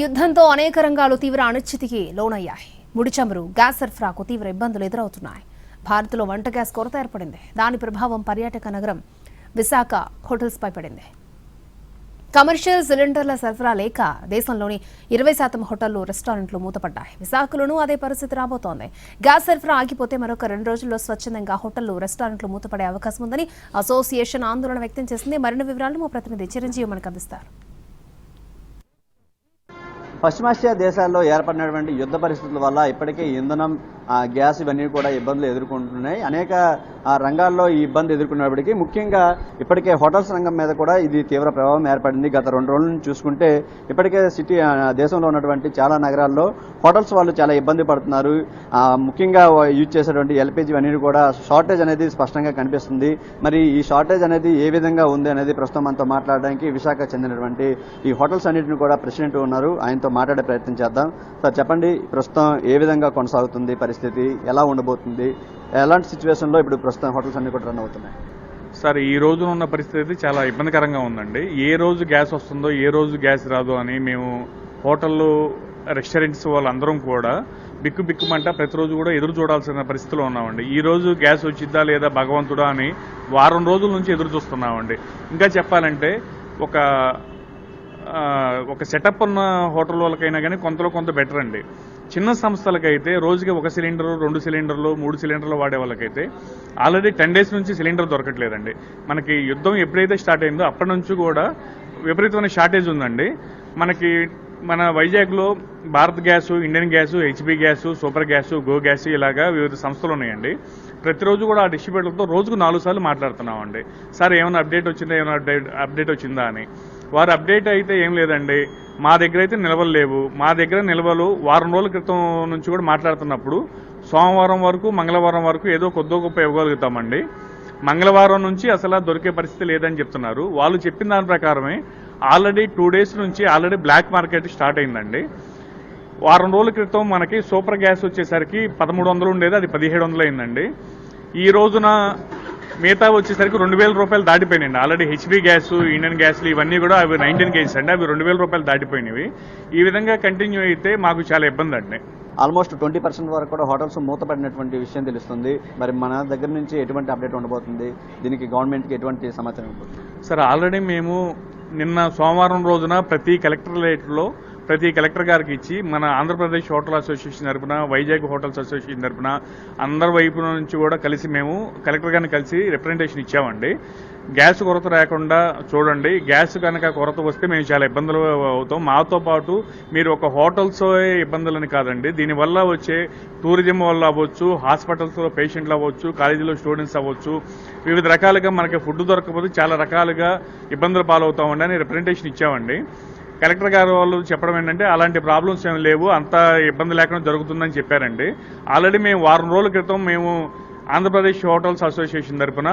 యుద్ధంతో అనేక రంగాలు తీవ్ర అనిశ్చితికి లోనయ్యాయి. ముడి చమురు, గ్యాస్ సరఫరాకు తీవ్ర ఇబ్బందులు ఎదురవుతున్నాయి. భారత్లో వంట గ్యాస్ కొరత ఏర్పడింది. దాని ప్రభావం పర్యాటక నగరం విశాఖ హోటల్స్పై పడింది. కమర్షియల్ సిలిండర్ల సరఫరా లేక దేశంలోని 20% హోటళ్లు, రెస్టారెంట్లు మూతపడ్డాయి. విశాఖలోనూ అదే పరిస్థితి రాబోతోంది. గ్యాస్ సరఫరా ఆగిపోతే మరొక 2 రోజుల్లో స్వచ్ఛందంగా హోటళ్లు, రెస్టారెంట్లు మూతపడే అవకాశం ఉందని అసోసియేషన్ ఆందోళన వ్యక్తం చేసింది. మరిన్ని వివరాలు మా ప్రతినిధి చిరంజీవి మనకు అందిస్తారు. పశ్చిమాసియా దేశాల్లో ఏర్పడినటువంటి యుద్ధ పరిస్థితుల వల్ల ఇప్పటికే ఇంధనం, గ్యాస్ ఇవన్నీ కూడా ఇబ్బందులు ఎదుర్కొంటున్నాయి. అనేక రంగాల్లో ఈ ఇబ్బంది ఎదుర్కొన్నప్పటికీ ముఖ్యంగా ఇప్పటికే హోటల్స్ రంగం మీద కూడా ఇది తీవ్ర ప్రభావం ఏర్పడింది. గత 2 రోజుల నుంచి చూసుకుంటే ఇప్పటికే దేశంలో ఉన్నటువంటి చాలా నగరాల్లో హోటల్స్ వాళ్ళు చాలా ఇబ్బంది పడుతున్నారు. ముఖ్యంగా యూజ్ చేసేటువంటి ఎల్పీజీ అన్నీ కూడా షార్టేజ్ అనేది స్పష్టంగా కనిపిస్తుంది. మరి ఈ షార్టేజ్ అనేది ఏ విధంగా ఉంది అనేది ప్రస్తుతం మనతో మాట్లాడడానికి విశాఖ చెందినటువంటి ఈ హోటల్స్ అన్నింటిని కూడా ప్రెసిడెంట్ ఉన్నారు. ఆయనతో మాట్లాడే ప్రయత్నం చేద్దాం. సార్ చెప్పండి, ప్రస్తుతం ఏ విధంగా కొనసాగుతుంది పరిస్థితి, ఎలా ఉండబోతుంది, ఎలాంటి సిచ్యువేషన్లో ఇప్పుడు ప్రస్తుతం హోటల్స్ అన్ని కూడా రన్ అవుతున్నాయి? సార్, ఈ రోజు ఉన్న పరిస్థితి చాలా ఇబ్బందికరంగా ఉందండి. ఏ రోజు గ్యాస్ వస్తుందో, ఏ రోజు గ్యాస్ రాదో అని మేము హోటళ్ళు, రెస్టారెంట్స్ వాళ్ళందరం కూడా బిక్కుమంట ప్రతిరోజు కూడా ఎదురు చూడాల్సిన పరిస్థితిలో ఉన్నామండి. ఈ రోజు గ్యాస్ వచ్చిద్దా లేదా భగవంతుడా అని వారం రోజుల నుంచి ఎదురు చూస్తున్నామండి. ఇంకా చెప్పాలంటే ఒక సెటప్ ఉన్న హోటల్ వాళ్ళకైనా కానీ కొంతలో కొంత బెటర్ అండి. చిన్న సంస్థలకైతే రోజుకి 1 సిలిండరు, 2 సిలిండర్లు, 3 సిలిండర్లు వాడే వాళ్ళకైతే ఆల్రెడీ 10 days నుంచి సిలిండర్ దొరకట్లేదండి. మనకి యుద్ధం ఎప్పుడైతే స్టార్ట్ అయిందో అప్పటి నుంచి కూడా విపరీతమైన షార్టేజ్ ఉందండి. మన వైజాగ్లో Bharat gas, Indian gas, HP gas, super gas, go gas ఇలాగా వివిధ సంస్థలు ఉన్నాయండి. ప్రతిరోజు కూడా ఆ డిస్ట్రిబ్యూటర్తో రోజుకు 4 సార్లు మాట్లాడుతున్నామండి. సార్ ఏమైనా అప్డేట్ వచ్చిందా, అప్డేట్ వచ్చిందా అని. వారు అప్డేట్ అయితే ఏం లేదండి, మా దగ్గర అయితే నిల్వలు లేవు. మా దగ్గర నిల్వలు వారం రోజుల క్రితం నుంచి కూడా మాట్లాడుతున్నప్పుడు సోమవారం వరకు, మంగళవారం వరకు ఏదో కొద్దో గొప్ప ఇవ్వగలుగుతామండి. మంగళవారం నుంచి అసలు దొరికే పరిస్థితి లేదని చెప్తున్నారు. వాళ్ళు చెప్పిన దాని ప్రకారమే ఆల్రెడీ 2 days నుంచి ఆల్రెడీ బ్లాక్ మార్కెట్ స్టార్ట్ అయిందండి. వారం రోజుల క్రితం మనకి సూపర్ గ్యాస్ వచ్చేసరికి 1300 ఉండేది, అది 1700 అయిందండి. ఈ రోజున మిగతా వచ్చేసరికి 2000 రూపాయలు దాటిపోయినాయండి. ఆల్రెడీ హెచ్పీ గ్యాస్, ఇండియన్ గ్యాస్లు ఇవన్నీ కూడా అవి 19 kgs అండి, అవి 2000 రూపాయలు దాటిపోయినవి. ఈ విధంగా కంటిన్యూ అయితే మాకు చాలా ఇబ్బంది అండి. ఆల్మోస్ట్ 20% వరకు కూడా హోటల్స్ మూతపడినటువంటి విషయం తెలుస్తుంది. మరి మన దగ్గర నుంచి ఎటువంటి అప్డేట్ ఉండబోతుంది, దీనికి గవర్నమెంట్కి ఎటువంటి సమాచారం ఉంటుంది? సార్, ఆల్రెడీ మేము నిన్న సోమవారం రోజున ప్రతి కలెక్టరేట్లో ప్రతి కలెక్టర్ గారికి ఇచ్చి మన ఆంధ్రప్రదేశ్ హోటల్ అసోసియేషన్ తరఫున, వైజాగ్ హోటల్స్ అసోసియేషన్ తరఫున అందరి వైపు నుంచి కూడా కలిసి మేము కలెక్టర్ గారిని కలిసి రిప్రజెంటేషన్ ఇచ్చామండి. గ్యాస్ కొరత రాకుండా చూడండి, గ్యాస్ కనుక కొరత వస్తే మేము చాలా ఇబ్బందులు అవుతాం. మాతో పాటు మీరు ఒక హోటల్స్ ఇబ్బందులని కాదండి, దీనివల్ల వచ్చే టూరిజం వల్ల అవ్వచ్చు, హాస్పిటల్స్లో పేషెంట్లు అవ్వచ్చు, కాలేజీలో స్టూడెంట్స్ అవ్వచ్చు, వివిధ రకాలుగా మనకి ఫుడ్ దొరకకపోతే చాలా రకాలుగా ఇబ్బందులు పాలవుతామండి అని రిప్రజెంటేషన్ ఇచ్చామండి. కలెక్టర్ గారు వాళ్ళు చెప్పడం ఏంటంటే అలాంటి ప్రాబ్లమ్స్ ఏమి లేవు, అంత ఇబ్బంది లేకుండా జరుగుతుందని చెప్పారండి. ఆల్రెడీ మేము వారం రోజుల క్రితం మేము ఆంధ్రప్రదేశ్ హోటల్స్ అసోసియేషన్ తరఫున,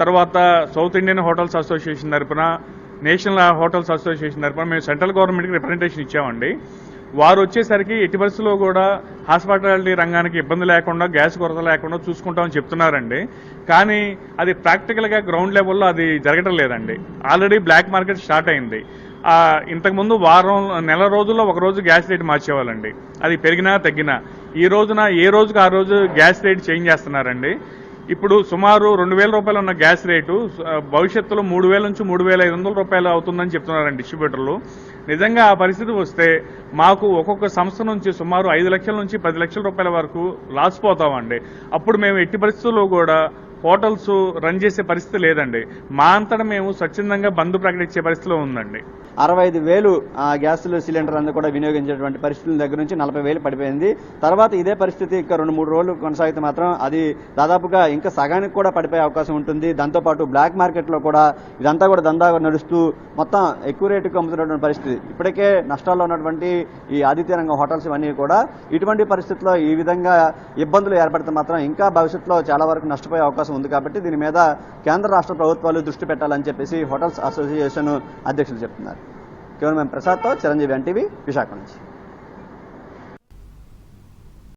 తర్వాత సౌత్ ఇండియన్ హోటల్స్ అసోసియేషన్ తరఫున, నేషనల్ హోటల్స్ అసోసియేషన్ తరఫున మేము సెంట్రల్ గవర్నమెంట్కి రిప్రజెంటేషన్ ఇచ్చామండి. వారు వచ్చేసరికి ఎట్టి పరిస్థితుల్లో కూడా హాస్పిటాలిటీ రంగానికి ఇబ్బంది లేకుండా, గ్యాస్ కొరత లేకుండా చూసుకుంటామని చెప్తున్నారండి. కానీ అది ప్రాక్టికల్గా గ్రౌండ్ లెవెల్లో అది జరగడం లేదండి. ఆల్రెడీ బ్లాక్ మార్కెట్ స్టార్ట్ అయింది. ఇంతకుముందు నెల రోజుల్లో ఒక రోజు గ్యాస్ రేట్ మార్చేవాళ్ళండి, అది పెరిగినా తగ్గినా. ఈ రోజున ఏ రోజుకు ఆ రోజు గ్యాస్ రేట్ చేంజ్ చేస్తున్నారండి. ఇప్పుడు సుమారు 2000 రూపాయలు ఉన్న గ్యాస్ రేటు భవిష్యత్తులో 3000 నుంచి 3500 రూపాయలు అవుతుందని చెప్తున్నారండి డిస్ట్రిబ్యూటర్లు. నిజంగా ఆ పరిస్థితి వస్తే మాకు ఒక్కొక్క సంస్థ నుంచి సుమారు 5 లక్షల నుంచి 10 లక్షల రూపాయల వరకు లాస్ పోతామండి. అప్పుడు మేము ఎట్టి పరిస్థితుల్లో కూడా హోటల్స్ రన్ చేసే పరిస్థితి లేదండి. మా అంతటా మేము స్వచ్ఛందంగా బంద్ ప్రకటించే పరిస్థితిలో ఉందండి. 65,000 గ్యాస్ సిలిండర్ అన్ని కూడా వినియోగించేటువంటి పరిస్థితుల దగ్గర నుంచి 40,000 పడిపోయింది. తర్వాత ఇదే పరిస్థితి ఇంకా 2-3 రోజులు కొనసాగితే మాత్రం అది దాదాపుగా ఇంకా సగానికి కూడా పడిపోయే అవకాశం ఉంటుంది. దాంతోపాటు బ్లాక్ మార్కెట్లో కూడా ఇదంతా కూడా దందాగా నడుస్తూ మొత్తం ఎక్కువ రేటుకు అమ్ముతున్నటువంటి పరిస్థితి. ఇప్పటికే నష్టాల్లో ఉన్నటువంటి ఈ ఆదిత్య రంగ హోటల్స్ ఇవన్నీ కూడా ఇటువంటి పరిస్థితుల్లో ఈ విధంగా ఇబ్బందులు ఏర్పడితే మాత్రం ఇంకా భవిష్యత్తులో చాలా వరకు నష్టపోయే అవకాశం ఉంది. కాబట్టి దీని మీద కేంద్ర రాష్ట్ర ప్రభుత్వాలు దృష్టి పెట్టాలని చెప్పేసి హోటల్స్ అసోసియేషన్ అధ్యక్షులు చెప్తున్నారు. కేవలం ప్రసాద్తో చిరంజీవి, ఎన్టీవీ, విశాఖ నుంచి.